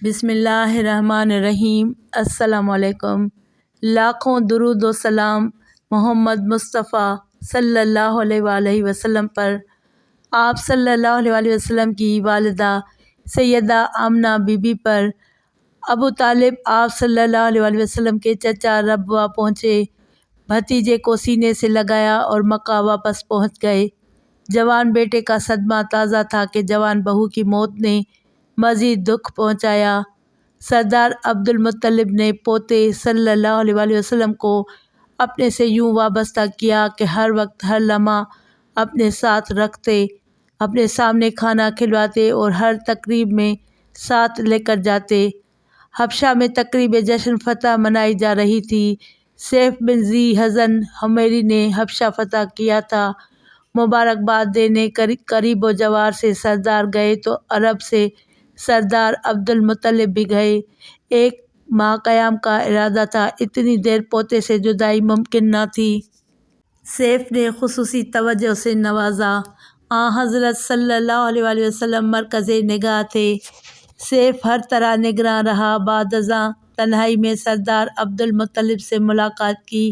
بسم اللہ الرحمن الرحیم۔ السلام علیکم۔ لاکھوں درود و سلام محمد مصطفیٰ صلی اللہ علیہ وآلہ وسلم پر۔ آپ صلی اللہ علیہ وآلہ وسلم کی والدہ سیدہ آمنہ بی بی پر۔ ابو طالب آپ صلی اللہ علیہ وآلہ وسلم کے چچا ربوہ پہنچے، بھتیجے کو سینے سے لگایا اور مکہ واپس پہنچ گئے۔ جوان بیٹے کا صدمہ تازہ تھا کہ جوان بہو کی موت نے مزید دکھ پہنچایا۔ سردار عبد المطلب نے پوتے صلی اللہ علیہ وآلہ وسلم کو اپنے سے یوں وابستہ کیا کہ ہر وقت ہر لمحہ اپنے ساتھ رکھتے، اپنے سامنے کھانا کھلواتے اور ہر تقریب میں ساتھ لے کر جاتے۔ حبشہ میں تقریب جشن فتح منائی جا رہی تھی۔ سیف بن ذی حزن حمیری نے حبشہ فتح کیا تھا۔ مبارکباد دینے قریب و جوار سے سردار گئے تو عرب سے سردار عبد المطلب بھی گئے۔ 1 ماہ قیام کا ارادہ تھا، اتنی دیر پوتے سے جدائی ممکن نہ تھی۔ سیف نے خصوصی توجہ سے نوازا۔ آن حضرت صلی اللہ علیہ وآلہ وسلم مرکز نگاہ تھے۔ سیف ہر طرح نگراں رہا۔ بعد ازاں تنہائی میں سردار عبد المطلب سے ملاقات کی۔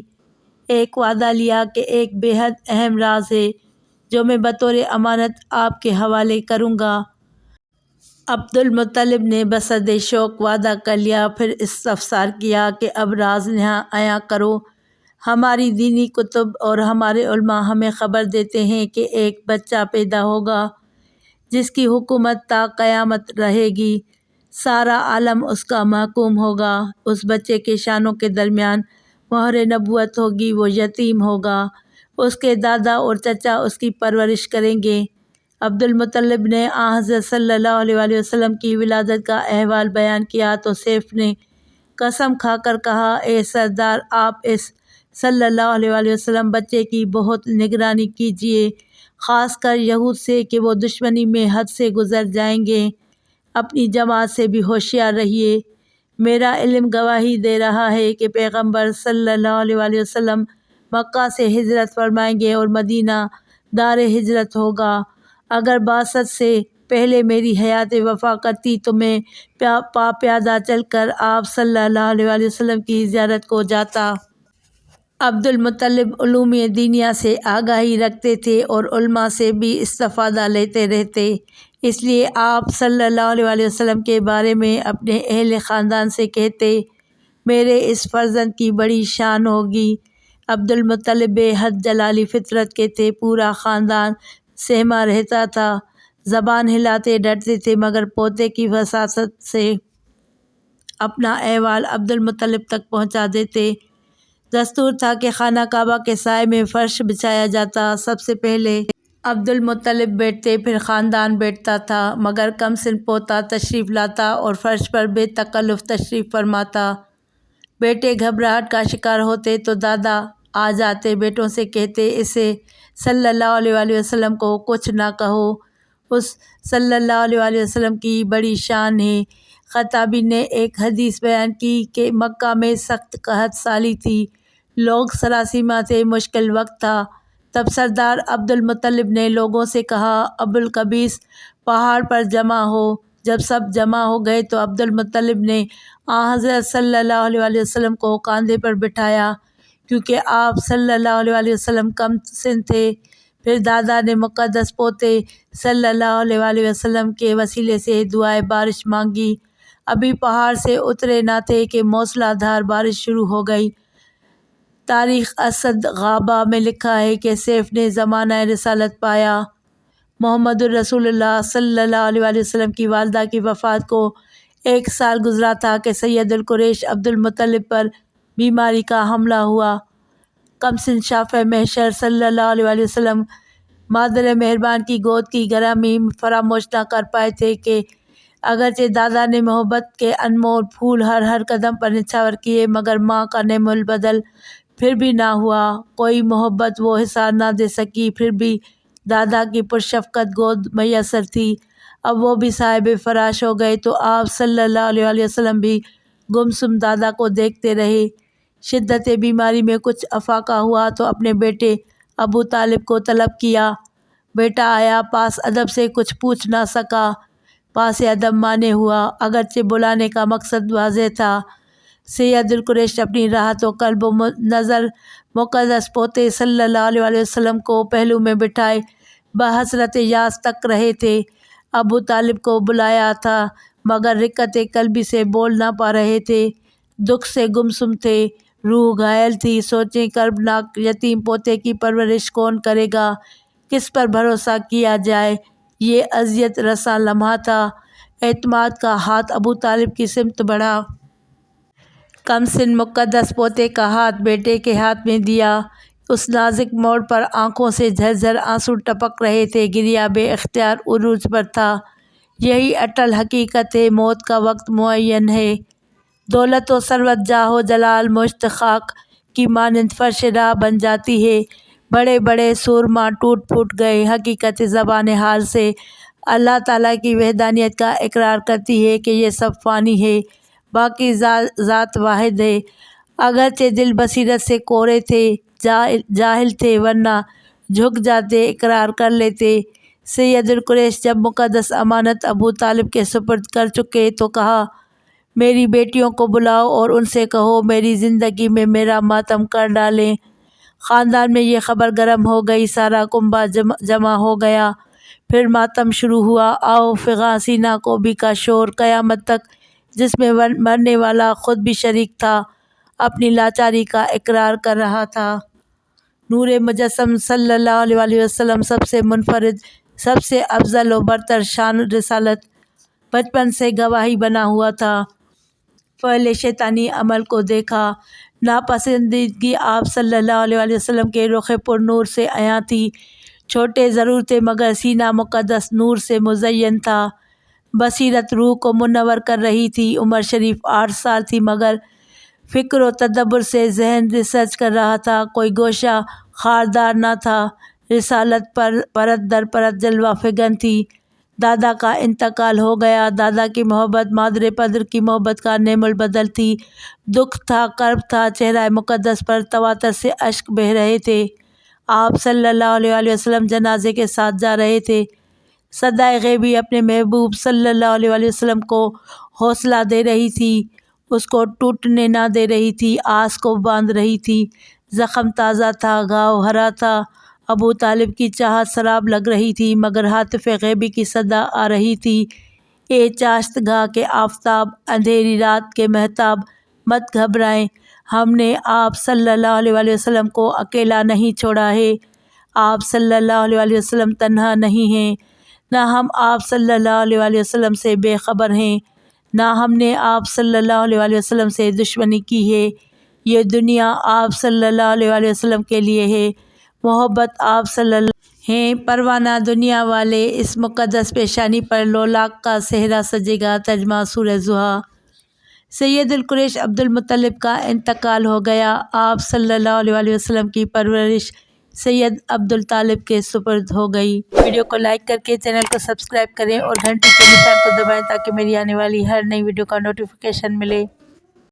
ایک وعدہ لیا کہ ایک بے حد اہم راز ہے جو میں بطور امانت آپ کے حوالے کروں گا۔ عبد المطلب نے بصد شوق وعدہ کر لیا، پھر استفسار کیا کہ اب راز نہاں عیاں کرو۔ ہماری دینی کتب اور ہمارے علماء ہمیں خبر دیتے ہیں کہ ایک بچہ پیدا ہوگا جس کی حکومت تا قیامت رہے گی، سارا عالم اس کا محکوم ہوگا۔ اس بچے کے شانوں کے درمیان مہر نبوت ہوگی، وہ یتیم ہوگا، اس کے دادا اور چچا اس کی پرورش کریں گے۔ عبد المطلب نے آن حضرت صلی اللہ علیہ وآلہ وسلم کی ولادت کا احوال بیان کیا تو سیف نے قسم کھا کر کہا، اے سردار، آپ اس صلی اللہ علیہ وآلہ وسلم بچے کی بہت نگرانی کیجیے، خاص کر یہود سے کہ وہ دشمنی میں حد سے گزر جائیں گے۔ اپنی جماعت سے بھی ہوشیار رہیے۔ میرا علم گواہی دے رہا ہے کہ پیغمبر صلی اللہ علیہ وآلہ وسلم مکہ سے ہجرت فرمائیں گے اور مدینہ دار ہجرت ہوگا۔ اگر بعثت سے پہلے میری حیات وفا کرتی تو میں پیادہ چل کر آپ صلی اللہ علیہ وآلہ وسلم کی زیارت کو جاتا۔ عبد المطلب علوم دینیہ سے آگاہی رکھتے تھے اور علماء سے بھی استفادہ لیتے رہتے، اس لیے آپ صلی اللہ علیہ وآلہ وسلم کے بارے میں اپنے اہل خاندان سے کہتے، میرے اس فرزند کی بڑی شان ہوگی۔ عبد المطلب بے حد جلالی فطرت کے تھے، پورا خاندان سہما رہتا تھا، زبان ہلاتے ڈرتے تھے، مگر پوتے کی وساطت سے اپنا احوال عبد المطلب تک پہنچا دیتے۔ دستور تھا کہ خانہ کعبہ کے سائے میں فرش بچھایا جاتا، سب سے پہلے عبد المطلب بیٹھتے، پھر خاندان بیٹھتا تھا، مگر کم سن پوتا تشریف لاتا اور فرش پر بے تکلف تشریف فرماتا۔ بیٹے گھبراہٹ کا شکار ہوتے تو دادا آ جاتے، بیٹوں سے کہتے، اسے صلی اللہ علیہ وآلہ وسلم کو کچھ نہ کہو، اس صلی اللہ علیہ وآلہ وسلم کی بڑی شان ہے۔ خطابی نے ایک حدیث بیان کی کہ مکہ میں سخت قحط سالی تھی، لوگ سراسیمہ تھے، مشکل وقت تھا۔ تب سردار عبد المطلب نے لوگوں سے کہا، ابو القبیس پہاڑ پر جمع ہو۔ جب سب جمع ہو گئے تو عبد المطلب نے آن حضرت صلی اللہ علیہ وآلہ وسلم کو کاندھے پر بٹھایا، کیونکہ آپ صلی اللہ علیہ وآلہ وسلم کم سن تھے۔ پھر دادا نے مقدس پوتے صلی اللہ علیہ وآلہ وسلم کے وسیلے سے دعائے بارش مانگی۔ ابھی پہاڑ سے اترے نہ تھے کہ موسلا دھار بارش شروع ہو گئی۔ تاریخ اسد غابہ میں لکھا ہے کہ سیف نے زمانہ رسالت پایا۔ محمد الرسول اللہ صلی اللہ علیہ وآلہ وسلم کی والدہ کی وفات کو 1 سال گزرا تھا کہ سید القریش عبد المطلب پر بیماری کا حملہ ہوا۔ کمسن شافع محشر صلی اللہ علیہ وآلہ وسلم مادر مہربان کی گود کی گرامی فراموش نہ کر پائے تھے کہ اگرچہ دادا نے محبت کے انمول پھول ہر قدم پر نچھاور کیے، مگر ماں کا نعم البدل پھر بھی نہ ہوا۔ کوئی محبت وہ حصار نہ دے سکی، پھر بھی دادا کی پرشفقت گود میسر تھی۔ اب وہ بھی صاحب فراش ہو گئے تو آپ صلی اللہ علیہ وآلہ وسلم بھی گمسم دادا کو دیکھتے رہے۔ شدت بیماری میں کچھ افاقہ ہوا تو اپنے بیٹے ابو طالب کو طلب کیا۔ بیٹا آیا، پاس ادب سے کچھ پوچھ نہ سکا، پاس ادب مانے ہوا، اگرچہ بلانے کا مقصد واضح تھا۔ سید القریش اپنی راحت و قلب و نظر مقدس پوتے صلی اللہ علیہ وسلم کو پہلو میں بٹھائے بحسرت یاس تک رہے تھے۔ ابو طالب کو بلایا تھا مگر رقت قلبی سے بول نہ پا رہے تھے، دکھ سے گمسم تھے، روح گھائل تھی۔ سوچیں کربناک یتیم پوتے کی پرورش کون کرے گا، کس پر بھروسہ کیا جائے، یہ اذیت رساں لمحہ تھا۔ اعتماد کا ہاتھ ابو طالب کی سمت بڑھا۔ کم سن مقدس پوتے کا ہاتھ بیٹے کے ہاتھ میں دیا۔ اس نازک موڑ پر آنکھوں سے جھرجھر آنسو ٹپک رہے تھے، گریہ بے اختیار عروج پر تھا۔ یہی اٹل حقیقت ہے، موت کا وقت معین ہے۔ دولت و ثروت، جاہ و جلال مشت خاک کی مانند فرش راہ بن جاتی ہے۔ بڑے بڑے سورما ٹوٹ پھوٹ گئے۔ حقیقت زبان حال سے اللہ تعالیٰ کی وحدانیت کا اقرار کرتی ہے کہ یہ سب فانی ہے، باقی ذات واحد ہے۔ اگرچہ دل بصیرت سے کورے تھے، جاہل تھے، ورنہ جھک جاتے، اقرار کر لیتے۔ سید القریش جب مقدس امانت ابو طالب کے سپرد کر چکے تو کہا، میری بیٹیوں کو بلاؤ اور ان سے کہو میری زندگی میں میرا ماتم کر ڈالیں۔ خاندان میں یہ خبر گرم ہو گئی، سارا کنبہ جمع ہو گیا، پھر ماتم شروع ہوا۔ آؤ فغاں سینہ کوبی کا شور قیامت تک، جس میں مرنے والا خود بھی شریک تھا، اپنی لاچاری کا اقرار کر رہا تھا۔ نور مجسم صلی اللہ علیہ وسلم سب سے منفرد، سب سے افضل و برتر شان رسالت بچپن سے گواہی بنا ہوا تھا۔ فعل شیطانی عمل کو دیکھا، ناپسندیدگی آپ صلی اللہ علیہ وسلم کے رخ پر نور سے عیاں تھی۔ چھوٹے ضرور تھے مگر سینہ مقدس نور سے مزین تھا۔ بصیرت روح کو منور کر رہی تھی۔ عمر شریف 8 سال تھی مگر فکر و تدبر سے ذہن ریسرچ کر رہا تھا، کوئی گوشہ خاردار نہ تھا۔ رسالت پر پرت در پرت جلوہ فگن تھی۔ دادا کا انتقال ہو گیا۔ دادا کی محبت مادر پدر کی محبت کا نعم البدل تھی۔ دکھ تھا، کرب تھا، چہرہ مقدس پر تواتر سے اشک بہہ رہے تھے۔ آپ صلی اللہ علیہ وسلم جنازے کے ساتھ جا رہے تھے۔ صدائے غیبی اپنے محبوب صلی اللہ علیہ وسلم کو حوصلہ دے رہی تھی، اس کو ٹوٹنے نہ دے رہی تھی، آس کو باندھ رہی تھی۔ زخم تازہ تھا، گھاؤ ہرا تھا۔ ابو طالب کی چاہت سراب لگ رہی تھی مگر ہاتف غیبی کی صدا آ رہی تھی، اے چاشت گاہ کے آفتاب، اندھیری رات کے مہتاب، مت گھبرائیں، ہم نے آپ صلی اللہ علیہ وسلم کو اکیلا نہیں چھوڑا ہے۔ آپ صلی اللہ علیہ وسلم تنہا نہیں ہیں، نہ ہم آپ صلی اللہ علیہ وسلم سے بے خبر ہیں، نہ ہم نے آپ صلی اللہ علیہ وسلم سے دشمنی کی ہے۔ یہ دنیا آپ صلی اللہ علیہ وسلم کے لیے ہے، محبت آپ صلی اللہ ہیں پروانہ دنیا والے۔ اس مقدس پیشانی پر لولاک کا صحرا سجے گا۔ ترجمہ سورہ ضحیٰ۔ سید القریش عبد المطلب کا انتقال ہو گیا۔ آپ صلی اللہ علیہ وسلم کی پرورش سید عبد الطالب کے سپرد ہو گئی۔ ویڈیو کو لائک کر کے چینل کو سبسکرائب کریں اور گھنٹی کے نشان کو دبائیں تاکہ میری آنے والی ہر نئی ویڈیو کا نوٹیفیکیشن ملے۔